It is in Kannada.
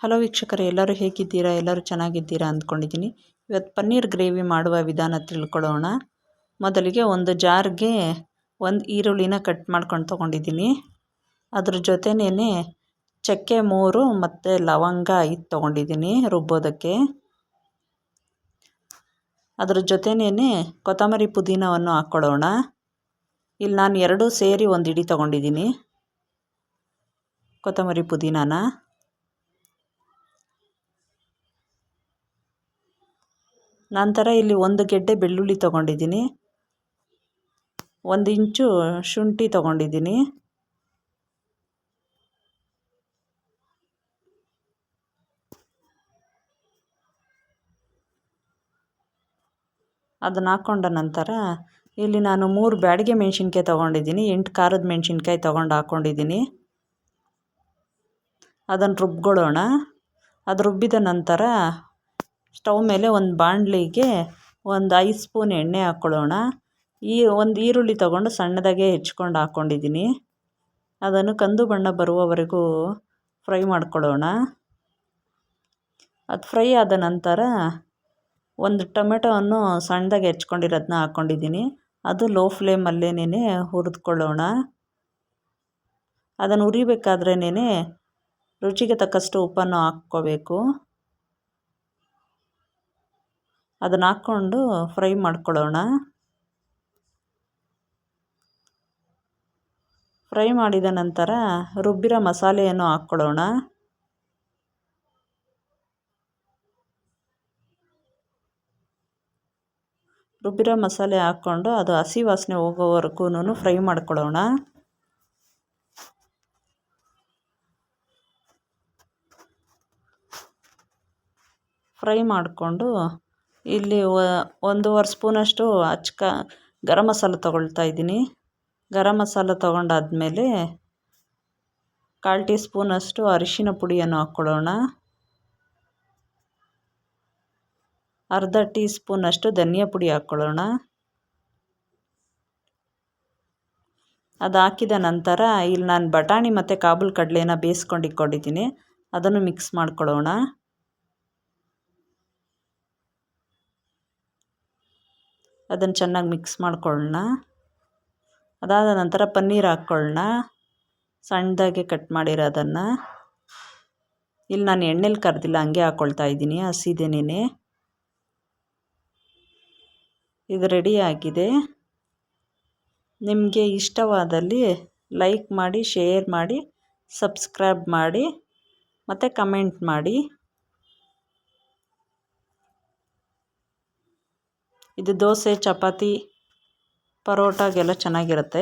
ಹಲೋ ವೀಕ್ಷಕರೇ, ಎಲ್ಲರೂ ಹೇಗಿದ್ದೀರಾ? ಎಲ್ಲರೂ ಚೆನ್ನಾಗಿದ್ದೀರಾ ಅಂದ್ಕೊಂಡಿದ್ದೀನಿ. ಇವತ್ತು ಪನ್ನೀರ್ ಗ್ರೇವಿ ಮಾಡುವ ವಿಧಾನ ತಿಳ್ಕೊಳ್ಳೋಣ. ಮೊದಲಿಗೆ ಒಂದು ಜಾರ್ಗೆ ಒಂದು ಈರುಳ್ಳಿನ ಕಟ್ ಮಾಡ್ಕೊಂಡು ತೊಗೊಂಡಿದ್ದೀನಿ. ಅದ್ರ ಜೊತೆನೇ ಚಕ್ಕೆ 3 ಮತ್ತು ಲವಂಗ 5 ತೊಗೊಂಡಿದ್ದೀನಿ ರುಬ್ಬೋದಕ್ಕೆ. ಅದ್ರ ಜೊತೆನೇ ಕೊತ್ತಂಬರಿ ಪುದೀನವನ್ನು ಹಾಕ್ಕೊಳ್ಳೋಣ. ಇಲ್ಲಿ ನಾನು 2 ಸೇರಿ ಒಂದು ಹಿಡಿ ತೊಗೊಂಡಿದ್ದೀನಿ ಕೊತ್ತಂಬರಿ ಪುದೀನಾನ. ನಂತರ ಇಲ್ಲಿ 1 ಗೆಡ್ಡೆ ಬೆಳ್ಳುಳ್ಳಿ ತೊಗೊಂಡಿದ್ದೀನಿ, 1 ಇಂಚು ಶುಂಠಿ ತೊಗೊಂಡಿದ್ದೀನಿ, ಅದನ್ನು ಹಾಕ್ಕೊಂಡ ನಂತರ ಇಲ್ಲಿ ನಾನು 3 ಬ್ಯಾಡಗೆ ಮೆಣಸಿನ್ಕಾಯಿ ತೊಗೊಂಡಿದ್ದೀನಿ, 8 ಖಾರದ ಮೆಣಸಿನ್ಕಾಯಿ ತೊಗೊಂಡು ಹಾಕ್ಕೊಂಡಿದ್ದೀನಿ. ಅದನ್ನು ರುಬ್ಕೊಳ್ಳೋಣ. ಅದು ರುಬ್ಬಿದ ನಂತರ ಸ್ಟವ್ ಮೇಲೆ ಒಂದು ಬಾಣಲಿಗೆ ಒಂದು 5 ಸ್ಪೂನ್ ಎಣ್ಣೆ ಹಾಕ್ಕೊಳ್ಳೋಣ. ಒಂದು ಈರುಳ್ಳಿ ತೊಗೊಂಡು ಸಣ್ಣದಾಗೆ ಹೆಚ್ಕೊಂಡು ಹಾಕ್ಕೊಂಡಿದ್ದೀನಿ. ಅದನ್ನು ಕಂದು ಬಣ್ಣ ಬರುವವರೆಗೂ ಫ್ರೈ ಮಾಡ್ಕೊಳ್ಳೋಣ. ಅದು ಫ್ರೈ ಆದ ನಂತರ ಒಂದು ಟೊಮೆಟೊವನ್ನು ಸಣ್ಣದಾಗಿ ಹೆಚ್ಕೊಂಡಿರೋದನ್ನ ಹಾಕ್ಕೊಂಡಿದ್ದೀನಿ. ಅದು ಲೋ ಫ್ಲೇಮಲ್ಲೇನೆ ಹುರಿದುಕೊಳ್ಳೋಣ. ಅದನ್ನು ಹುರಿಬೇಕಾದ್ರೇನೆ ರುಚಿಗೆ ತಕ್ಕಷ್ಟು ಉಪ್ಪನ್ನು ಹಾಕ್ಕೋಬೇಕು. ಅದನ್ನು ಹಾಕ್ಕೊಂಡು ಫ್ರೈ ಮಾಡ್ಕೊಳ್ಳೋಣ. ಫ್ರೈ ಮಾಡಿದ ನಂತರ ರುಬ್ಬಿರೋ ಮಸಾಲೆಯನ್ನು ಹಾಕ್ಕೊಳ್ಳೋಣ. ರುಬ್ಬಿರೋ ಮಸಾಲೆ ಹಾಕ್ಕೊಂಡು ಅದು ಹಸಿ ವಾಸನೆ ಹೋಗೋವರೆಗೂ ಫ್ರೈ ಮಾಡ್ಕೊಳ್ಳೋಣ. ಫ್ರೈ ಮಾಡಿಕೊಂಡು ಇಲ್ಲಿ 1.5 ಸ್ಪೂನಷ್ಟು ಗರಂ ಮಸಾಲ ತೊಗೊಳ್ತಾ ಇದ್ದೀನಿ. ಗರಂ ಮಸಾಲ ತೊಗೊಂಡಾದ್ಮೇಲೆ 1/4 ಟೀ ಸ್ಪೂನಷ್ಟು ಅರಿಶಿನ ಪುಡಿಯನ್ನು ಹಾಕ್ಕೊಳ್ಳೋಣ. 1/2 ಟೀ ಸ್ಪೂನಷ್ಟು ಧನಿಯಾ ಪುಡಿ ಹಾಕ್ಕೊಳ್ಳೋಣ. ಅದು ಹಾಕಿದ ನಂತರ ಇಲ್ಲಿ ನಾನು ಬಟಾಣಿ ಮತ್ತು ಕಾಬೂಲ್ ಕಡಲೆನ ಬೇಯಿಸ್ಕೊಂಡು ಇಟ್ಕೊಂಡಿದ್ದೀನಿ, ಅದನ್ನು ಮಿಕ್ಸ್ ಮಾಡ್ಕೊಳ್ಳೋಣ. ಅದನ್ನು ಚೆನ್ನಾಗಿ ಮಿಕ್ಸ್ ಮಾಡ್ಕೊಳ್ಳೋಣ. ಅದಾದ ನಂತರ ಪನ್ನೀರ್ ಹಾಕ್ಕೊಳ್ಳೋಣ, ಸಣ್ಣದಾಗೆ ಕಟ್ ಮಾಡಿರೋದನ್ನು. ಇಲ್ಲಿ ನಾನು ಎಣ್ಣೆಲಿ ಕರೆದಿಲ್ಲ, ಹಂಗೆ ಹಾಕ್ಕೊಳ್ತಾ ಇದ್ದೀನಿ ಹಸಿದೇನೆ. ಇದು ರೆಡಿಯಾಗಿದೆ. ನಿಮಗೆ ಇಷ್ಟವಾದಲ್ಲಿ ಲೈಕ್ ಮಾಡಿ, ಶೇರ್ ಮಾಡಿ, ಸಬ್ಸ್ಕ್ರೈಬ್ ಮಾಡಿ ಮತ್ತು ಕಮೆಂಟ್ ಮಾಡಿ. ಇದು ದೋಸೆ, ಚಪಾತಿ, ಪರೋಟಾಗೆಲ್ಲ ಚೆನ್ನಾಗಿರುತ್ತೆ.